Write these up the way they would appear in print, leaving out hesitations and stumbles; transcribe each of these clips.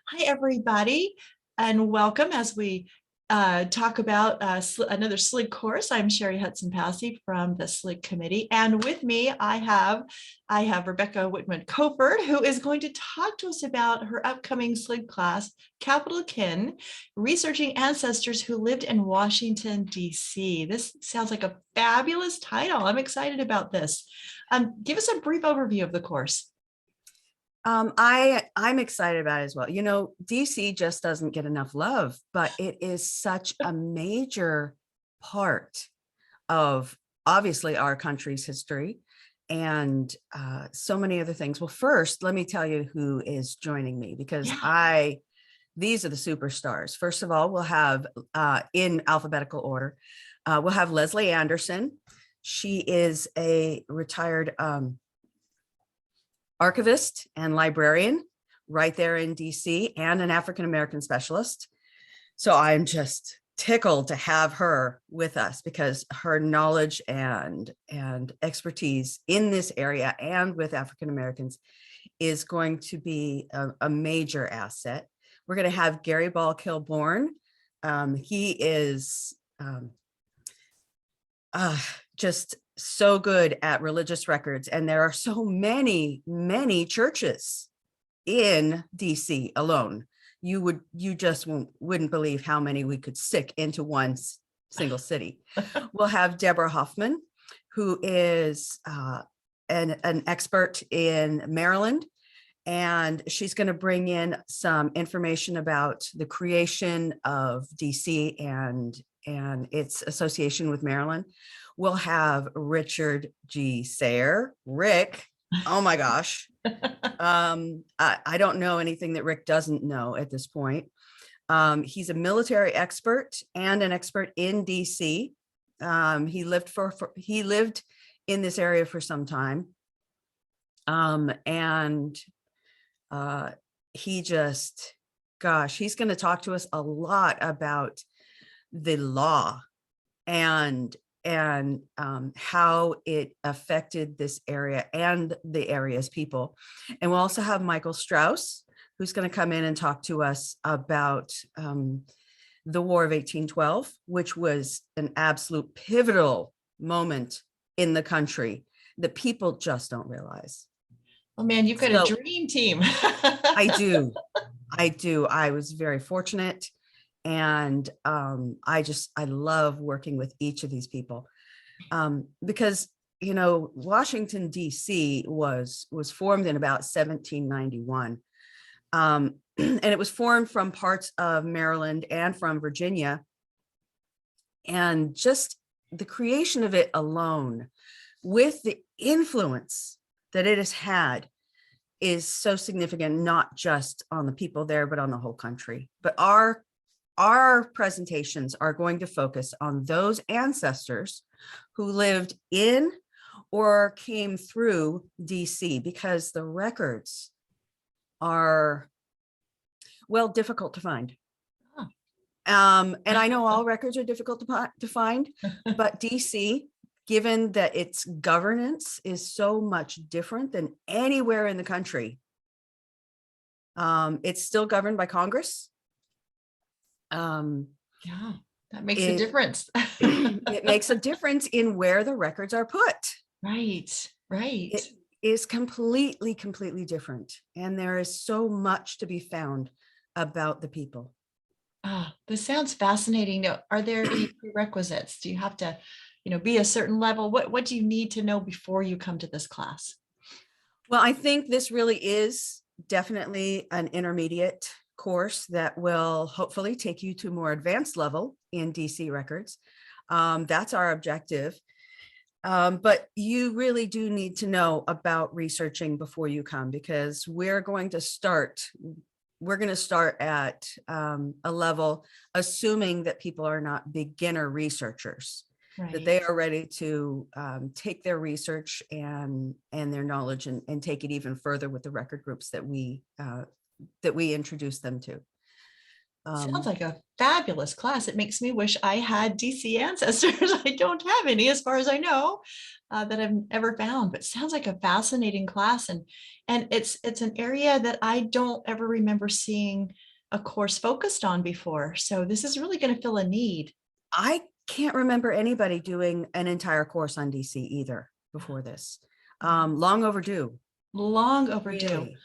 Hi, everybody, and welcome as we talk about another SLIG course. I'm Sherry Hudson-Passy from the SLIG committee, and with me I have Rebecca Whitman Koford, who is going to talk to us about her upcoming SLIG class, Capital Kin, Researching Ancestors Who Lived in Washington, D.C. This sounds like a fabulous title. I'm excited about this. Give us a brief overview of the course. I'm excited about it as well. You know, DC just doesn't get enough love, but it is such a major part of obviously our country's history and so many other things. Well, first, let me tell you who is joining me, because these are the superstars. First of all, we'll have in alphabetical order, we'll have Leslie Anderson. She is a retired archivist and librarian right there in DC, and an African-American specialist. So I'm just tickled to have her with us, because her knowledge and expertise in this area and with African-Americans is going to be a major asset. We're going to have Gary Ball Kilborn. He is just so good at religious records, and there are so many churches in DC alone. You just wouldn't believe how many we could stick into one single city. We'll have Deborah Hoffman, who is an expert in Maryland, and she's going to bring in some information about the creation of DC and its association with Maryland. We'll have Richard G. Sayre. Rick, oh my gosh. I don't know anything that Rick doesn't know at this point. He's a military expert and an expert in DC. He lived in this area for some time. He just, gosh, he's going to talk to us a lot about the law and how it affected this area and the area's people. And we'll also have Michael Strauss, who's going to come in and talk to us about the War of 1812, which was an absolute pivotal moment in the country that people just don't realize. Oh man, you've got a dream team. I do. I was very fortunate. And I love working with each of these people, because, you know, Washington, D.C. was formed in about 1791. And it was formed from parts of Maryland and from Virginia. And just the creation of it alone, with the influence that it has had, is so significant, not just on the people there, but on the whole country. But our presentations are going to focus on those ancestors who lived in or came through DC, because the records are, well, difficult to find. And I know all records are difficult to find, but DC, given that its governance is so much different than anywhere in the country, it's still governed by Congress. Yeah, that makes a difference. It makes a difference in where the records are put. Right. It is completely different. And there is so much to be found about the people. This sounds fascinating. Now, are there any prerequisites? Do you have to, be a certain level? What do you need to know before you come to this class? Well, I think this really is definitely an intermediate course that will hopefully take you to a more advanced level in DC records. That's our objective. But you really do need to know about researching before you come, because we're going to start at a level assuming that people are not beginner researchers, right, that they are ready to take their research and their knowledge and take it even further with the record groups that we introduce them to. Sounds like a fabulous class. It makes me wish I had DC ancestors. I don't have any, as far as I know, that I've ever found. But sounds like a fascinating class, and it's an area that I don't ever remember seeing a course focused on before. So this is really going to fill a need. I can't remember anybody doing an entire course on DC either before this. Long overdue. Long overdue. Really.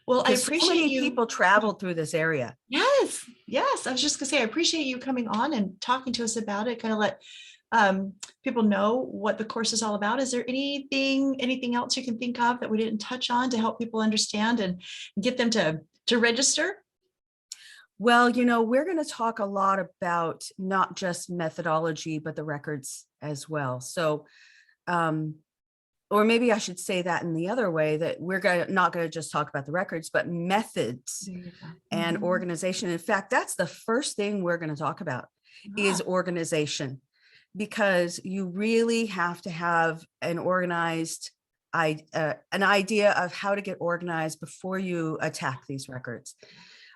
Well, I Because so appreciate many you. people traveled through this area. Yes, yes. I was just gonna say, I appreciate you coming on and talking to us about it. Kind of let people know what the course is all about. Is there anything else you can think of that we didn't touch on to help people understand and get them to register? Well, we're going to talk a lot about not just methodology, but the records as well. So, or maybe I should say that in the other way, that we're not going to just talk about the records, but methods and organization. In fact, that's the first thing we're going to talk about is organization, because you really have to have an organized an idea of how to get organized before you attack these records.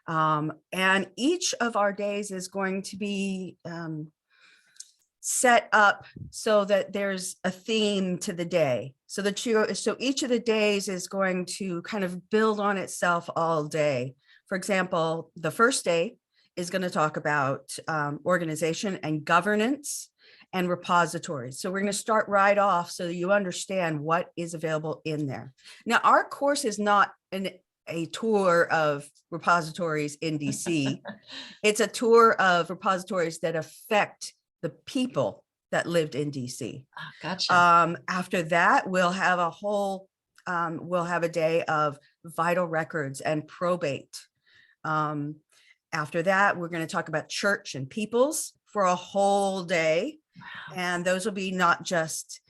And each of our days is going to be set up so that there's a theme to the day, so each of the days is going to kind of build on itself all day. For example, the first day is going to talk about organization and governance and repositories. So we're going to start right off so that you understand what is available in there. Now, our course is not a tour of repositories in DC. It's a tour of repositories that affect the people that lived in DC. Gotcha. After that, we'll have a day of vital records and probate. After that, we're going to talk about church and peoples for a whole day. Wow. And those will be not just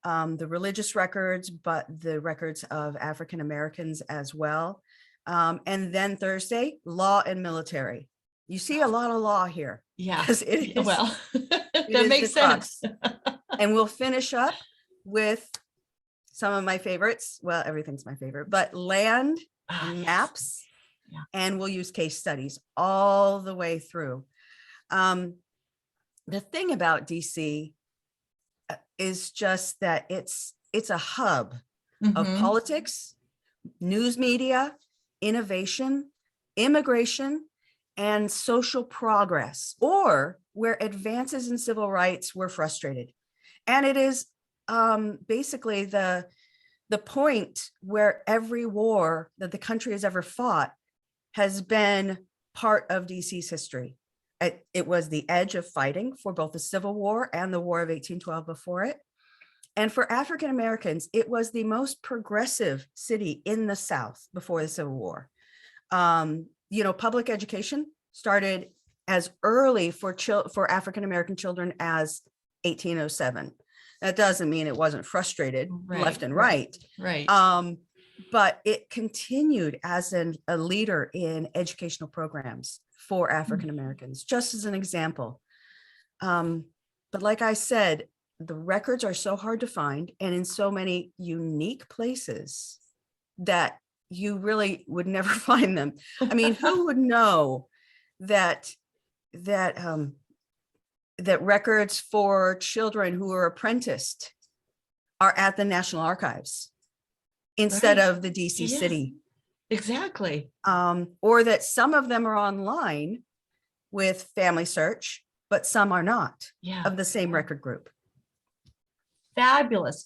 the religious records, but the records of African Americans as well. And then Thursday, law and military. You see a lot of law here. Yeah. It is, well, that makes sense. And we'll finish up with some of my favorites. Well, everything's my favorite, but land and maps. Yeah. And we'll use case studies all the way through. The thing about DC is just that it's a hub of politics, news media, innovation, immigration, and social progress, or where advances in civil rights were frustrated. And it is basically the point where every war that the country has ever fought has been part of DC's history. It was the edge of fighting for both the Civil War and the War of 1812 before it. And for African Americans, it was the most progressive city in the South before the Civil War. Public education started as early for African American children as 1807. That doesn't mean it wasn't frustrated left and right. But it continued as a leader in educational programs for African Americans, just as an example. But like I said, the records are so hard to find and in so many unique places that you really would never find them. I mean, who would know that records for children who are apprenticed are at the National Archives instead of the DC city? Exactly. Or that some of them are online with Family Search, but some are not of the same record group. Fabulous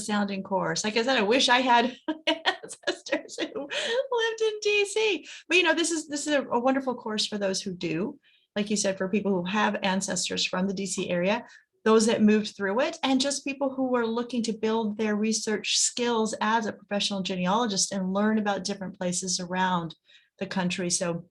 sounding course. Like I said, I wish I had ancestors who lived in DC. But this is a wonderful course for those who do. Like you said, for people who have ancestors from the DC area, those that moved through it, and just people who are looking to build their research skills as a professional genealogist and learn about different places around the country. So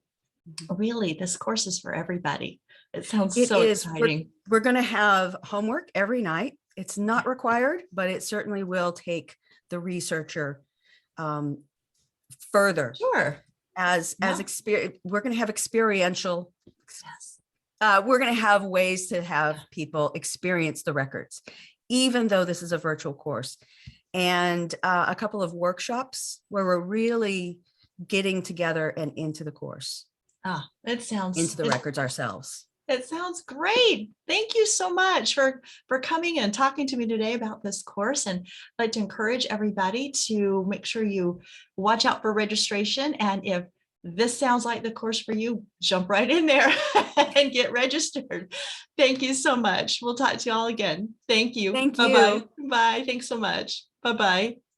really, this course is for everybody. It sounds so exciting. We're going to have homework every night. It's not required, but it certainly will take the researcher further. Sure. As experience, we're going to have experiential. We're going to have ways to have people experience the records, even though this is a virtual course, and a couple of workshops where we're really getting together and into the course. It into sounds, the records ourselves. it sounds great. Thank you so much for coming and talking to me today about this course. And I'd like to encourage everybody to make sure you watch out for registration. And if this sounds like the course for you, jump right in there and get registered. Thank you so much. We'll talk to you all again. Thank you. Thank Bye-bye. you. Bye. Thanks so much. Bye-bye.